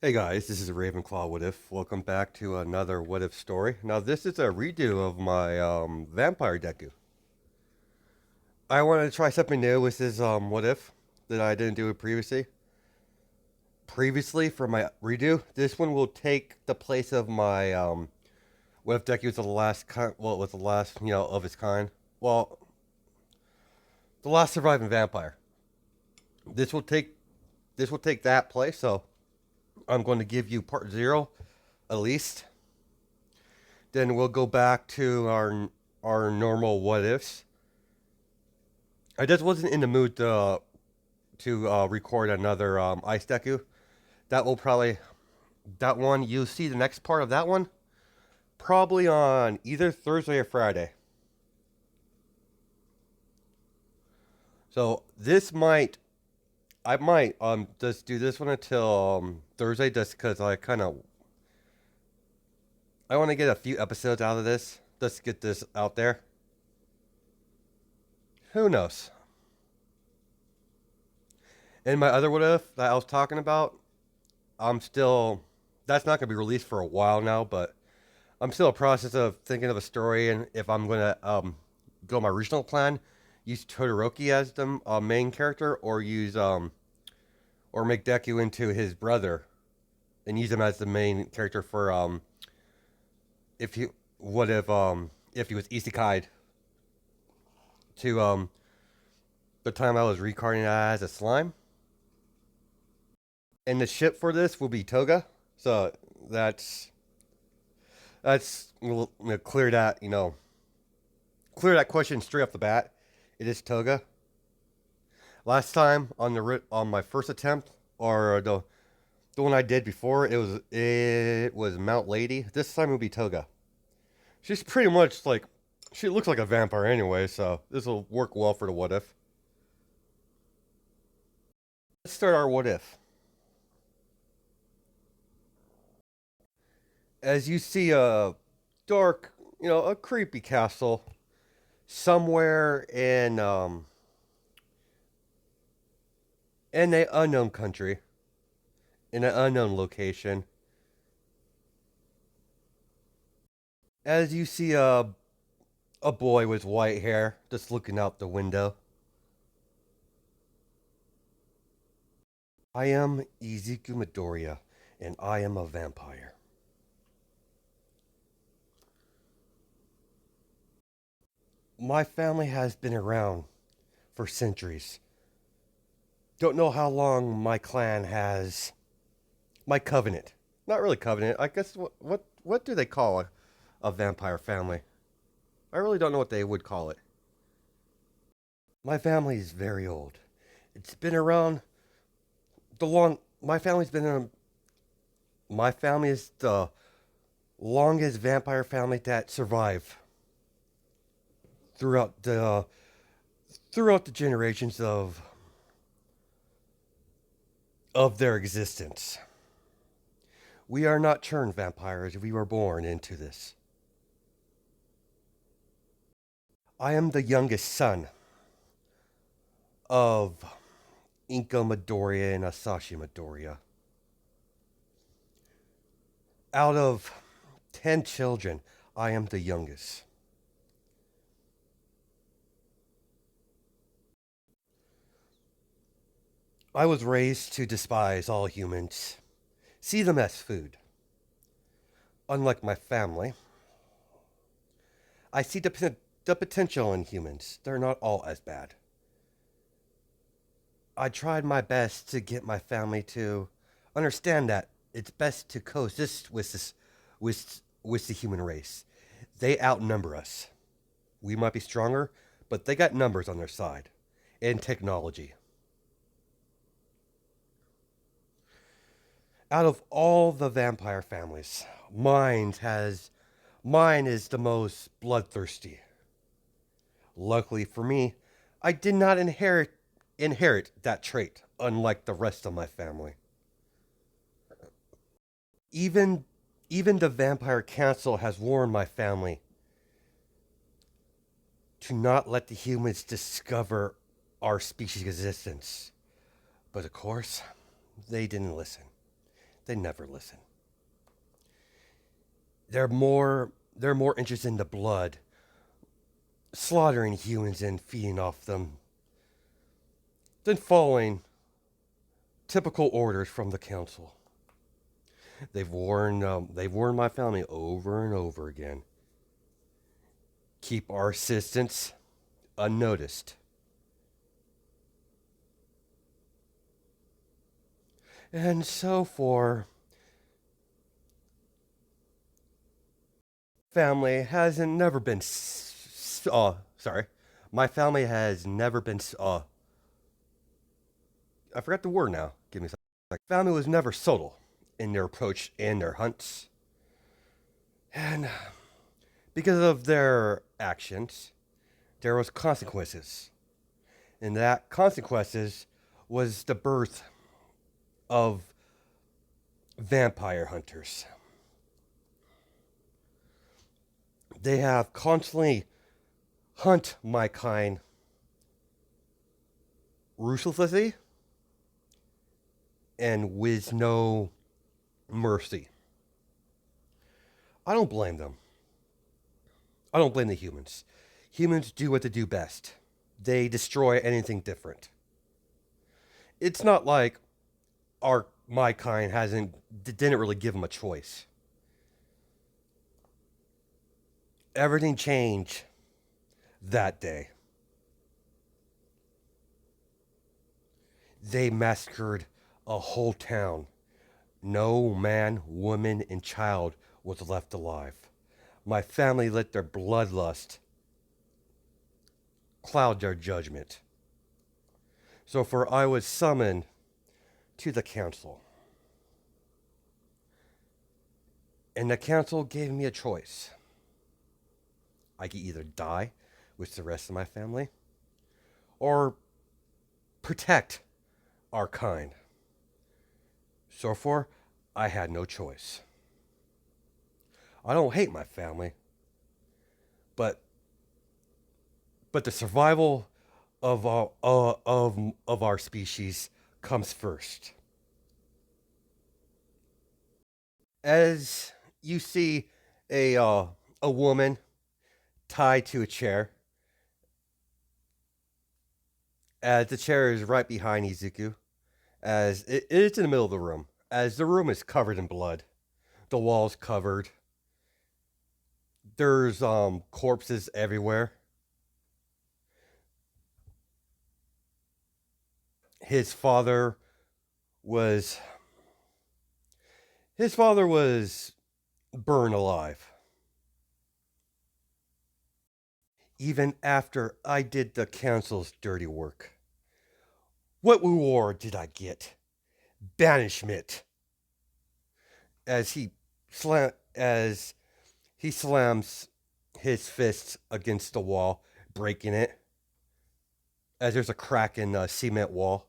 Hey guys, this is Ravenclaw What If. Welcome back to another What If story. Now this is a redo of my vampire deku. I wanted to try something new with this What If that I didn't do it previously. Previously for my redo, this one will take the place of my What If deku was the last well, it was the last of its kind. Well, the last surviving vampire. This will take that place. So I'm going to give you part zero at least. Then we'll go back to our normal what ifs. I just wasn't in the mood to record another ice deku. That will probably that one you'll see the next part of that one probably on either Thursday or Friday. So this might I might just do this one until Thursday just because I want to get a few episodes out of this. Let's get this out there. Who knows? And my other what if that I was talking about, I'm still that's not going to be released for a while now, but I'm still in the process of thinking of a story and if I'm going to go my original plan, use Todoroki as the main character or use or make Deku into his brother and use him as the main character for if he if he was isekai'd to the time I was reincarnated as a slime. And the ship for this will be Toga. So that's we'll clear that clear that question straight off the bat. It is Toga. Last time on on my first attempt or the one I did before it was Mount Lady. This time it will be Toga. She's pretty much like she looks like a vampire anyway, so this will work well for the what if. Let's start our what if. As you see a dark, a creepy castle somewhere in an unknown country, in an unknown location. As you see a boy with white hair just looking out the window. I am Izuku Midoriya, and I am a vampire. My family has been around for centuries. Don't know how long my clan has. My covenant. Not really covenant. I guess what do they call a vampire family? I really don't know what they would call it. My family is very old. It's been around the long. My family's been in. My family is the longest vampire family that survived throughout the generations of their existence. We are not turned vampires. We were born into this. I am the youngest son of Inka Midoriya and Asashi Midoriya. Out of 10 children, I am the youngest. I was raised to despise all humans, see them as food. Unlike my family, I see the potential in humans. They're not all as bad. I tried my best to get my family to understand that it's best to coexist with the human race. They outnumber us. We might be stronger, but they got numbers on their side and technology. Out of all the vampire families, mine is the most bloodthirsty. Luckily for me, I did not inherit that trait, unlike the rest of my family. Even even the vampire council has warned my family to not let the humans discover our species' existence. But of course, they didn't listen. they never listen. They're more interested in the blood, slaughtering humans and feeding off them, than following typical orders from the council. They've warned my family over and over again. Keep our assistance unnoticed. And so for family hasn't never been sorry. My family has never been I forgot the word now. Give me a second. Like family was never subtle in their approach and their hunts. And because of their actions, there was consequences. And that consequences was the birth of vampire hunters. They have constantly hunt my kind ruthlessly and with no mercy. I don't blame them. I don't blame the humans. Humans do what they do best. They destroy anything different. It's not like our my kind didn't really give them a choice. Everything changed that day. They massacred a whole town. No man, woman, and child was left alive. My family let their bloodlust cloud their judgment. So for I was summoned to the council. And the council gave me a choice. I could either die with the rest of my family or protect our kind. So for I had no choice. I don't hate my family, but the survival of our species comes first. As you see a woman tied to a chair, as the chair is right behind Izuku, as it's in the middle of the room, as the room is covered in blood, the walls covered. There's corpses everywhere. His father was his father was burned alive. Even after I did the council's dirty work. What reward did I get? Banishment. As he slams his fists against the wall, breaking it. As there's a crack in the cement wall.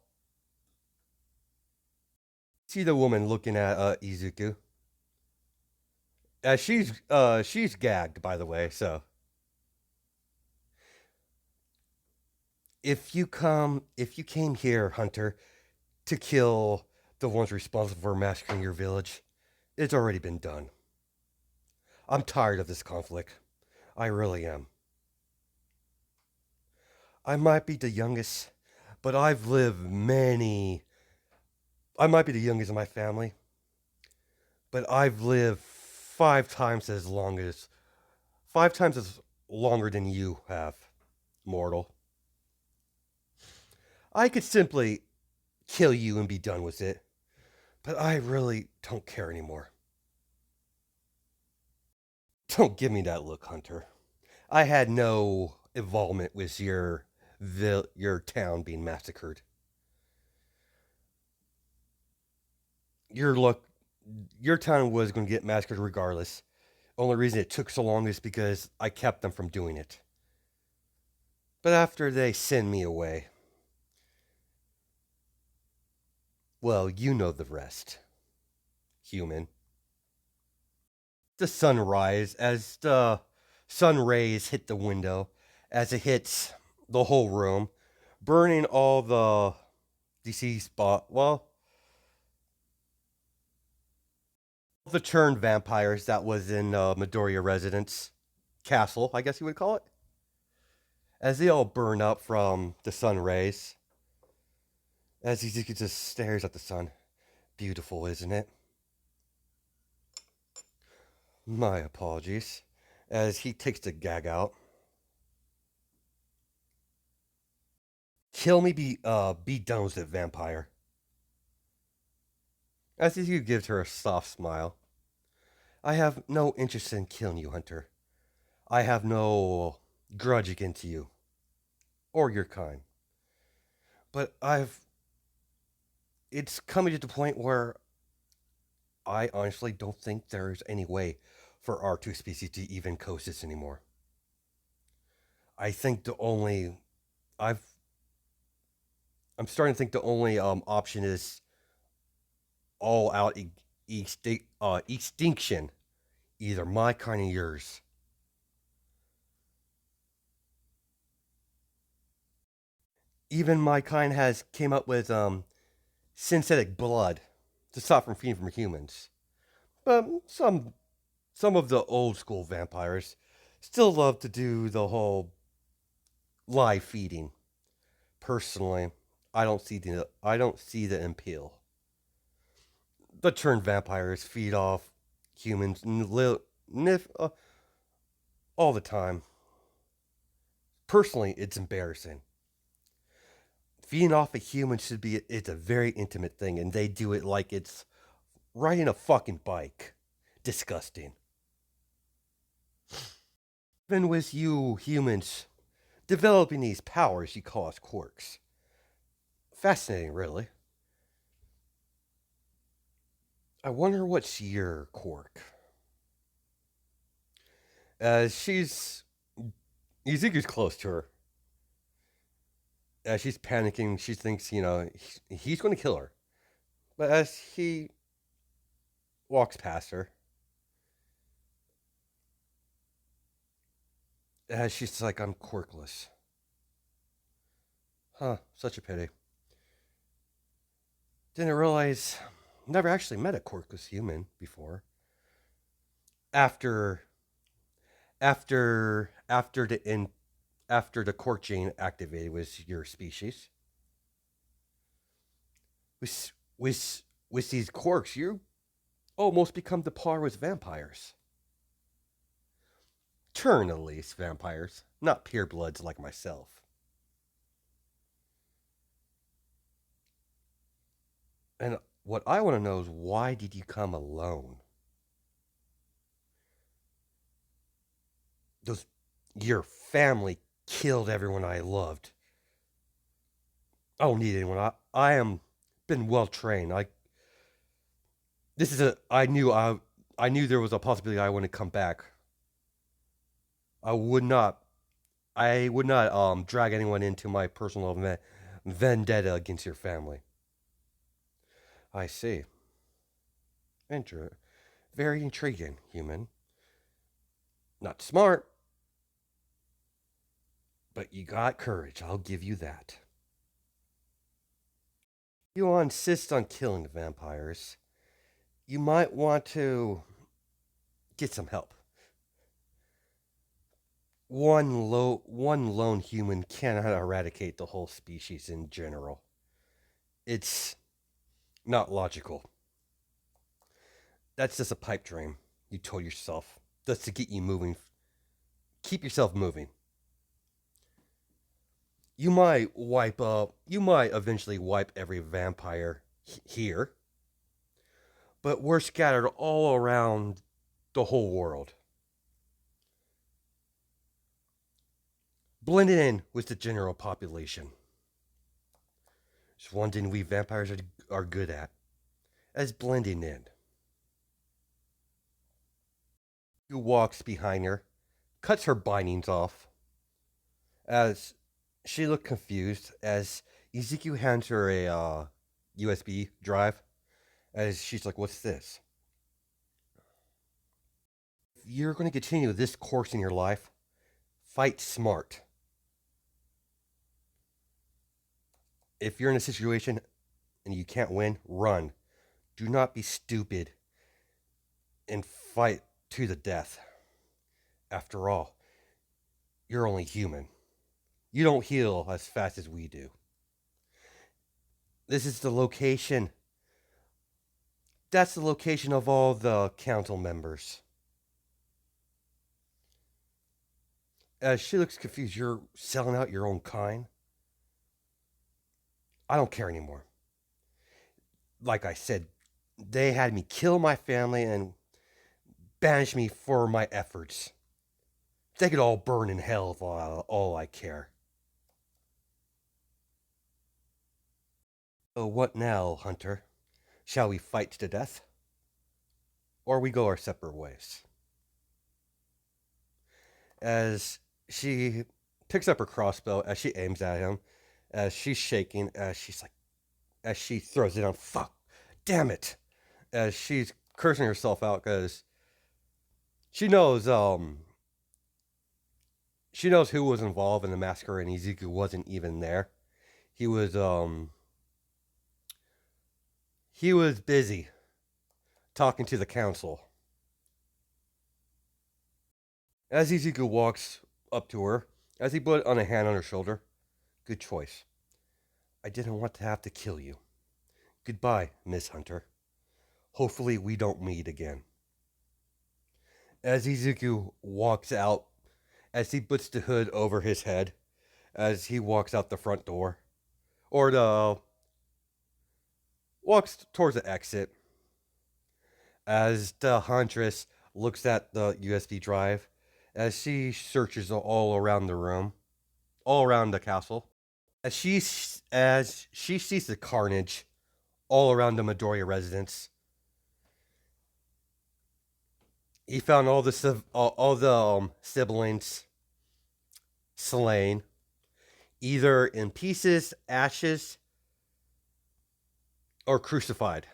See the woman looking at Izuku. As she's gagged, by the way. So if you came here, Hunter, to kill the ones responsible for massacring your village, it's already been done. I'm tired of this conflict. I really am. I might be the youngest, but I've lived many. I might be the youngest in my family, but I've lived five times as longer than you have, mortal. I could simply kill you and be done with it, but I really don't care anymore. Don't give me that look, Hunter. I had no involvement with your town being massacred. Your look, your town was going to get massacred regardless. Only reason it took so long is because I kept them from doing it. But after they send me away, well, you know the rest, human. The sunrise as the sun rays hit the window, as it hits the whole room, burning all the deceased spot. Well, The turned vampires that was in Midoriya residence castle, I guess you would call it, as they all burn up from the sun rays. As he just stares at the sun. Beautiful, isn't it? My apologies. As he takes the gag out. Kill me, be done with it, vampire. As he gives her a soft smile. I have no interest in killing you, Hunter. I have no grudge against you or your kind. But it's coming to the point where I honestly don't think there's any way for our two species to even coexist anymore. I think the only I've I'm starting to think the only option is all out extinction, either my kind or yours. Even my kind has came up with synthetic blood to stop from feeding from humans. But some of the old school vampires still love to do the whole live feeding. Personally, I don't see the appeal. The turned vampires feed off humans all the time. Personally, it's embarrassing. Feeding off a human should be it's a very intimate thing, and they do it like it's riding a fucking bike. Disgusting. Even with you humans developing these powers you call us quirks. Fascinating, really. I wonder what's your quirk. She's Ezekiel's close to her. As she's panicking, she thinks, he's going to kill her. But as he walks past her, as she's like, I'm quirkless. Huh, such a pity. Didn't realize, never actually met a quirkless human before. After, after the after the quirk gene activated with your species, with these quirks, you almost become the par with vampires. Turn at least vampires, not purebloods like myself. And what I want to know is why did you come alone? Those Your family killed everyone I loved. I don't need anyone. I am been well trained. This is a I knew there was a possibility I wouldn't come back. I would not I would not drag anyone into my personal vendetta against your family. I see. Inter- Very intriguing, human. Not smart, but you got courage. I'll give you that. You insist on killing the vampires. You might want to get some help. One lone human cannot eradicate the whole species in general. It's not logical. That's just a pipe dream you told yourself. Just to get you moving. Keep yourself moving. You might eventually wipe every vampire here, but we're scattered all around the whole world. Blending in with the general population. It's one thing we vampires are good at, as blending in. Who walks behind her, cuts her bindings off, as she looked confused as Ezekiel hands her a USB drive, as she's like, "What's this?" If you're going to continue this course in your life, fight smart. If you're in a situation and you can't win, run. Do not be stupid. and fight to the death. After all, you're only human. You don't heal as fast as we do. This is the location. That's the location of all the council members. As she looks confused, you're selling out your own kind? I don't care anymore. Like I said, they had me kill my family and banish me for my efforts. They could all burn in hell for all I care. So what now, Hunter? Shall we fight to the death? Or we go our separate ways? As she picks up her crossbow, as she aims at him, as she's shaking, as she throws it on, fuck, damn it, as she's cursing herself out because she knows, she knows who was involved in the massacre, and Ezekiel wasn't even there. He was, he was busy talking to the council. As Ezekiel walks up to her, as he put on a hand on her shoulder, good choice. I didn't want to have to kill you. Goodbye, Miss Hunter. Hopefully we don't meet again. As Ezekiel walks out, as he puts the hood over his head, as he walks out the front door, or the walks towards the exit, as the huntress looks at the USB drive, as she searches all around the room, all around the castle, as she sees the carnage all around the Midoriya residence. He found all the siblings slain, either in pieces, ashes, or crucified.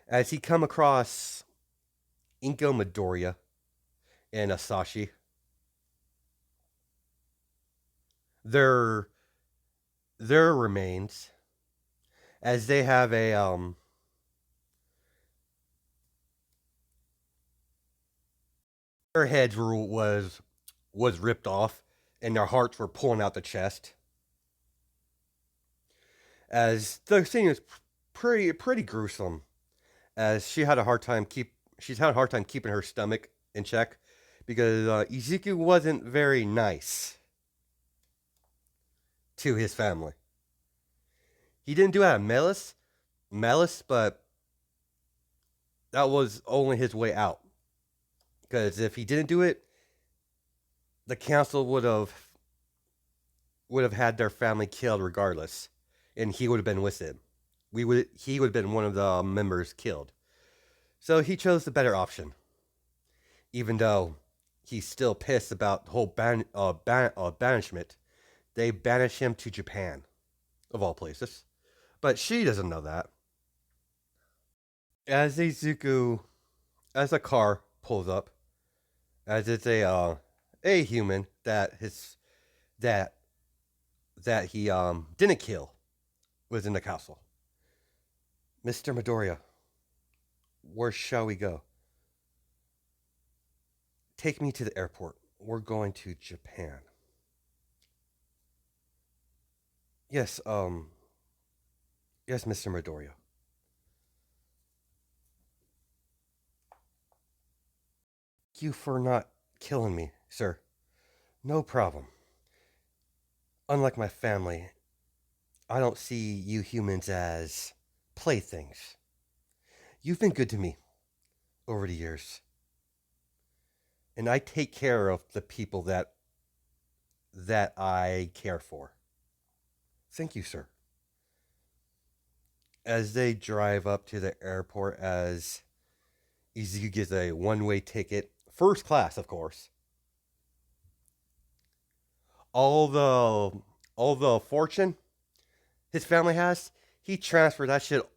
As he come across Inko Midoriya and Asashi, their their remains, as they have their heads was ripped off and their hearts were pulling out the chest. As the scene is pretty gruesome, as she's had a hard time keeping her stomach in check because Ezekiel wasn't very nice to his family. He didn't do it out of malice, but that was only his way out. Because if he didn't do it, the council would have had their family killed regardless, and he would have been with them. He would have been one of the members killed. So he chose the better option, even though he's still pissed about the whole banishment. They banish him to Japan, of all places, but she doesn't know that. As Izuku, as a car pulls up, as it's a human that that he didn't kill was in the castle. Mr. Midoriya, where shall we go? Take me to the airport. We're going to Japan. Yes, yes, Mr. Midoriya. Thank you for not killing me, sir. No problem. Unlike my family, I don't see you humans as playthings. You've been good to me over the years. And I take care of the people that I care for. Thank you, sir. As they drive up to the airport, as Izuku gets a one-way ticket, first class, of course. All the all the fortune his family has, he transferred that shit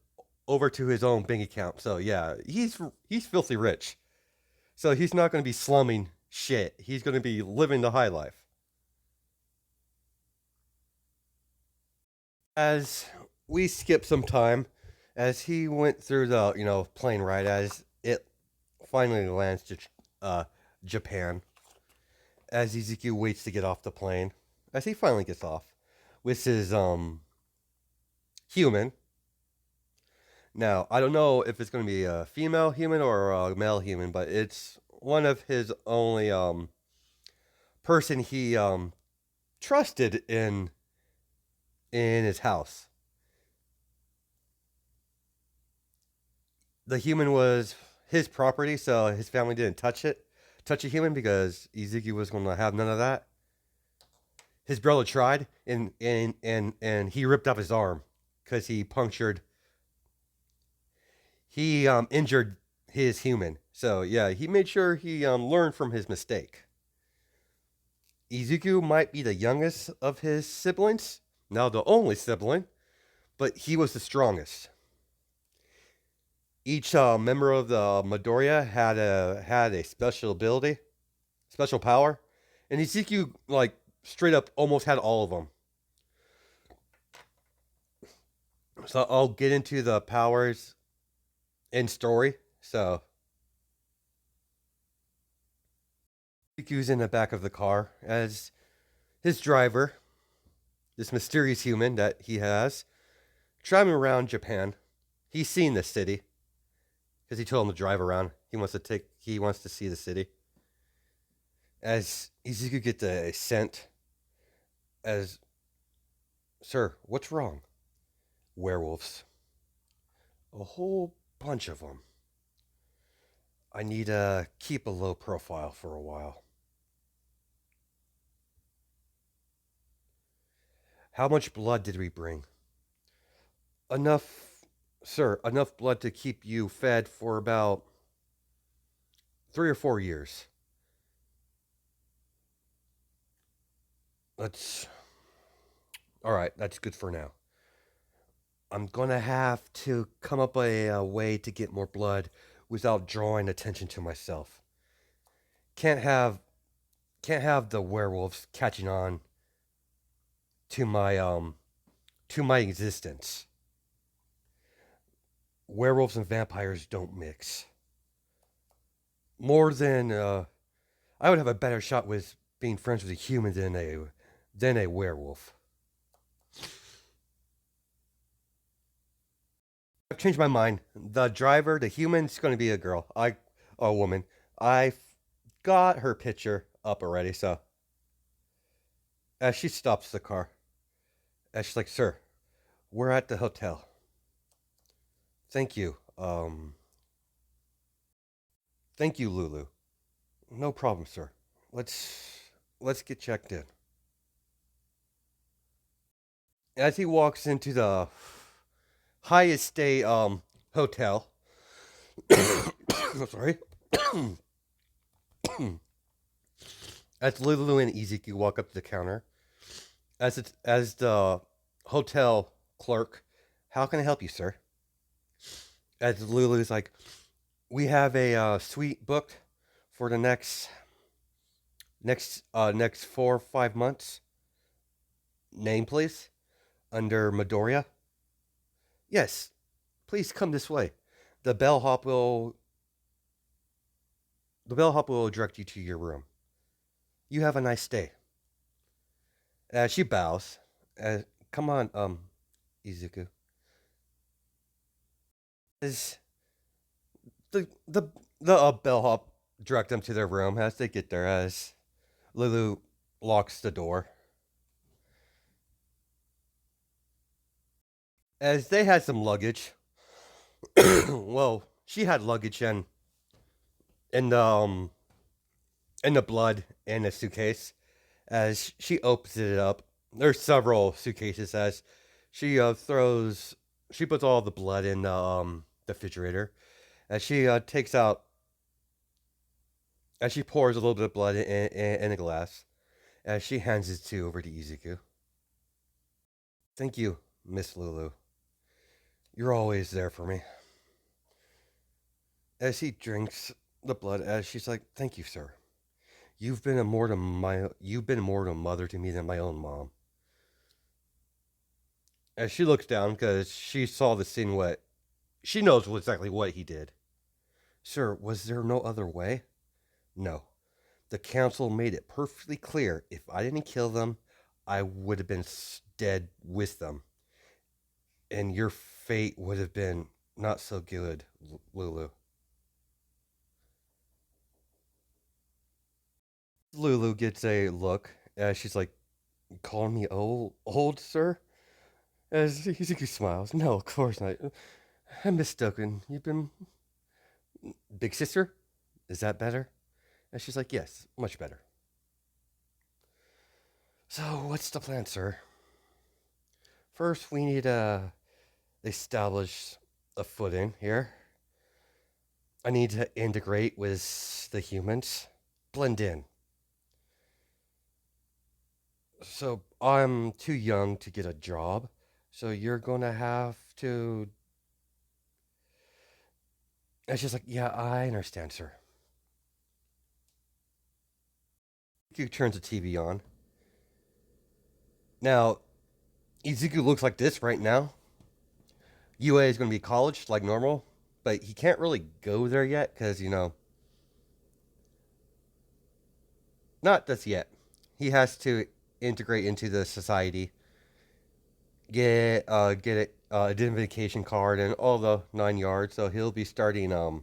over to his own bank account. So yeah, he's filthy rich. So he's not going to be slumming shit. He's going to be living the high life. As we skip some time, As he went through the plane ride, as it finally lands to uh, Japan, as Ezekiel waits to get off the plane, as he finally gets off with his human. Now I don't know if it's going to be a female human or a male human, but it's one of his only person he trusted in his house. The human was his property, so his family didn't touch a human because Ezekiel was going to have none of that. His brother tried, and he ripped off his arm because he injured his human. So yeah, he made sure he learned from his mistake. Ezekiel might be the youngest of his siblings, now the only sibling, but he was the strongest. Each member of the Midoriya had a special ability, special power, and Ezekiel like straight up almost had all of them. So I'll get into the powers in story. So Ezekiel's in the back of the car as his driver, this mysterious human that he has, driving around Japan. He's seen the city because he told him to drive around. He wants to see the city. As Ezekiel gets a scent, as sir, what's wrong? Werewolves, a whole bunch of them. I need to keep a low profile for a while. How much blood did we bring? Enough, sir, enough blood to keep you fed for about 3 or 4 years. Let's. All right, that's good for now. I'm gonna have to come up with a way to get more blood without drawing attention to myself. Can't have can't have the werewolves catching on to my existence. Werewolves and vampires don't mix. More than I would have a better shot with being friends with a human than a werewolf. I've changed my mind. The driver, the human's going to be a woman. I got her picture up already. So as she stops the car, as she's like, "Sir, we're at the hotel. Thank you. Thank you, Lulu. No problem, sir. Let's get checked in." As he walks into the highest stay hotel, I'm sorry. As Lulu and Ezekiel walk up to the counter, as the hotel clerk, how can I help you, sir? As Lulu's like, we have a suite booked for the next 4 or 5 months. Name, please. Under Midoriya. Yes, please come this way. The bellhop will the bellhop will direct you to your room. You have a nice day. As she bows, come on, Izuku. As the bellhop direct them to their room as they get there, as Lulu locks the door. As they had some luggage. Well, she had luggage in the in the blood in a suitcase. As she opens it up, there's several suitcases. As she puts all the blood in the refrigerator. As she takes out, as she pours a little bit of blood in a glass. As she hands it over to Izuku. Thank you, Miss Lulu. You're always there for me. As he drinks the blood, as she's like, "Thank you, sir. You've been more to mother to me than my own mom." As she looks down because she saw the silhouette She knows exactly what he did. Sir, was there no other way? No. The council made it perfectly clear if I didn't kill them, I would have been dead with them. And your fate would have been not so good, Lulu. Lulu gets a look as she's like, calling me old, sir? As Izuku smiles, no, of course not. I'm mistaken. You've been big sister? Is that better? And she's like, yes, much better. So, what's the plan, sir? First, we need to establish a footing here. I need to integrate with the humans, blend in. So, I'm too young to get a job, so you're gonna have to. And she's like, yeah, I understand, sir. Izuku turns the TV on. Now, Izuku looks like this right now. UA is going to be college like normal, but he can't really go there yet because, not just yet. He has to integrate into the society, get a identification card and all the 9 yards. So he'll be starting.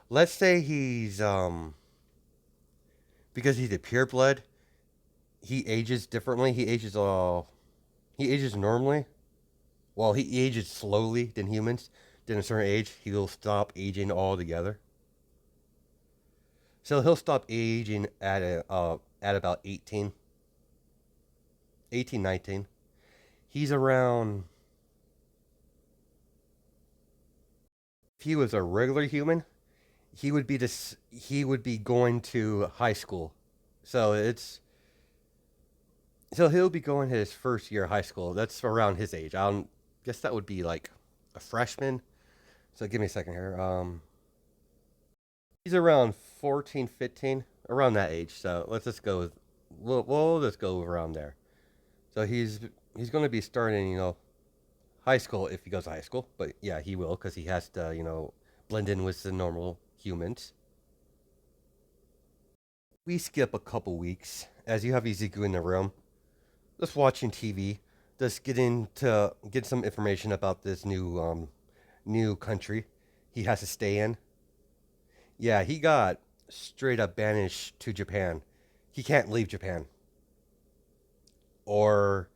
Let's say he's because he's a pureblood. He ages differently. He ages normally. Well, he ages slowly than humans. Then a certain age, he will stop aging altogether. So he'll stop aging at about 18, 18, 19. He's around. If he was a regular human, he would be this. He would be going to high school. So it's so he'll be going his first year of high school. That's around his age. I don't guess that would be like a freshman. So give me a second here. He's around 14, 15, around that age. So let's just go with we'll just go around there. So he's going to be starting, high school if he goes to high school. But yeah, he will because he has to, blend in with the normal humans. We skip a couple weeks as you have Izuku in the room, just watching TV, just get some information about this new country he has to stay in. Yeah, he got straight up banished to Japan. He can't leave Japan. Or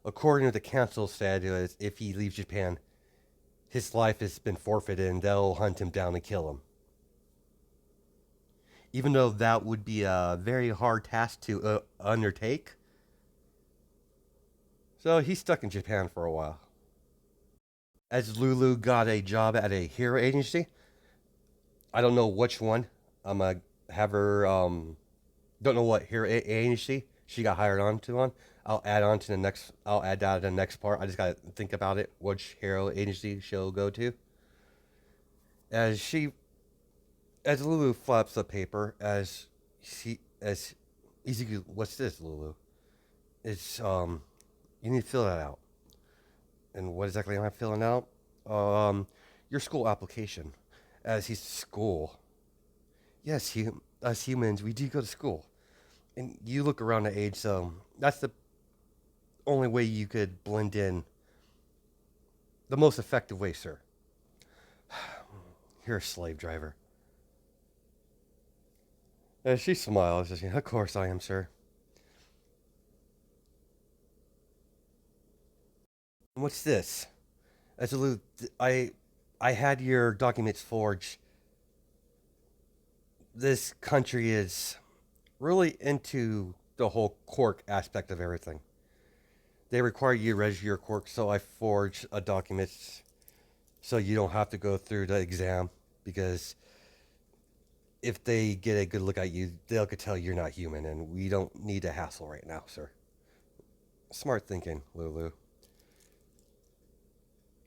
according to the council said is if he leaves Japan, his life has been forfeited and they'll hunt him down and kill him. Even though that would be a very hard task to undertake. So he's stuck in Japan for a while. As Lulu got a job at a hero agency, I don't know which one. I'm gonna have her. Don't know what hero agency she got hired on to on. I'll add on to the next. I'll add that to the next part. I just gotta think about it. Which hero agency she'll go to. As she, as Lulu flaps the paper, as Izuku, what's this, Lulu? It's you need to fill that out. And what exactly am I filling out? Your school application. As he's school. Yes, us humans, we do go to school. And you look around the age, so that's the only way you could blend in the most effective way, sir. You're a slave driver. As she smiles, says, of course I am, sir. What's this? As a I, I had your documents forged. This country is really into the whole quirk aspect of everything. They require you to register your quirk, so I forged a document so you don't have to go through the exam because if they get a good look at you, they'll could tell you're not human, and we don't need a hassle right now, sir. Smart thinking, Lulu.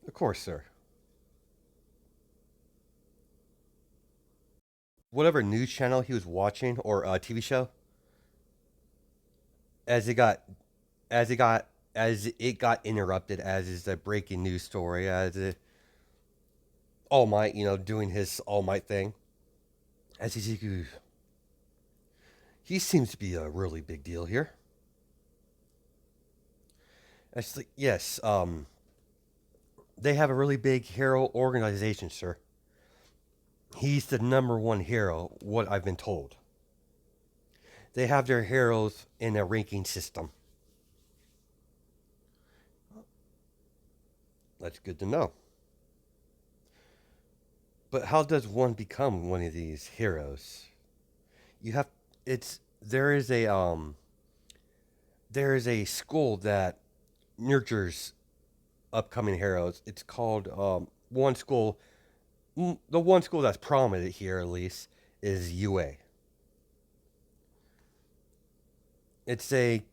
Of course, sir. Whatever news channel he was watching or TV show, as it got, as it got, as it got interrupted, as is the breaking news story, as it All Might, doing his All Might thing. As he seems to be a really big deal here. Actually, yes, they have a really big hero organization, sir. He's the number one hero, what I've been told. They have their heroes in a ranking system. That's good to know. But how does one become one of these heroes? You have it's there is a school that nurtures upcoming heroes. It's called one school. The one school that's prominent here, at least, is UA. It's a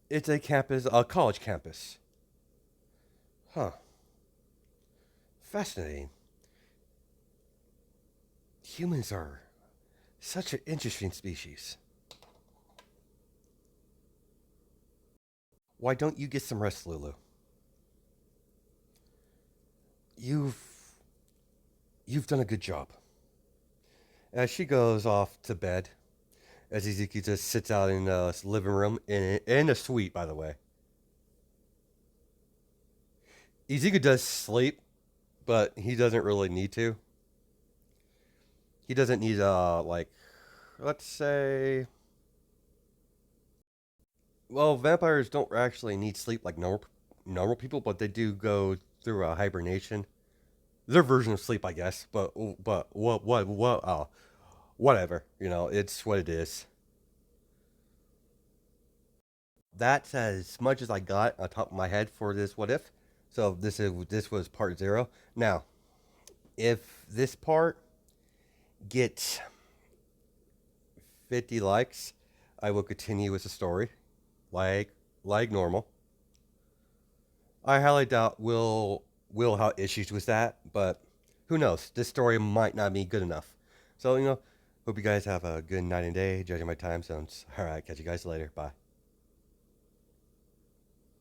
it's a campus, a college campus. Huh. Fascinating. Humans are such an interesting species. Why don't you get some rest, Lulu? You've you've done a good job. As she goes off to bed, as Izuki just sits out in the living room in a suite, by the way. Izuku does sleep, but he doesn't really need to. He doesn't need let's say, well, vampires don't actually need sleep like normal people, but they do go through a hibernation. Their version of sleep, I guess. But what? Oh, whatever. It's what it is. That's as much as I got on top of my head for this what if. So this was part zero. Now, if this part gets 50 likes, I will continue with the story, like like normal. I highly doubt we'll have issues with that, but who knows? This story might not be good enough. So hope you guys have a good night and day, judging my time zones. All right, catch you guys later. Bye.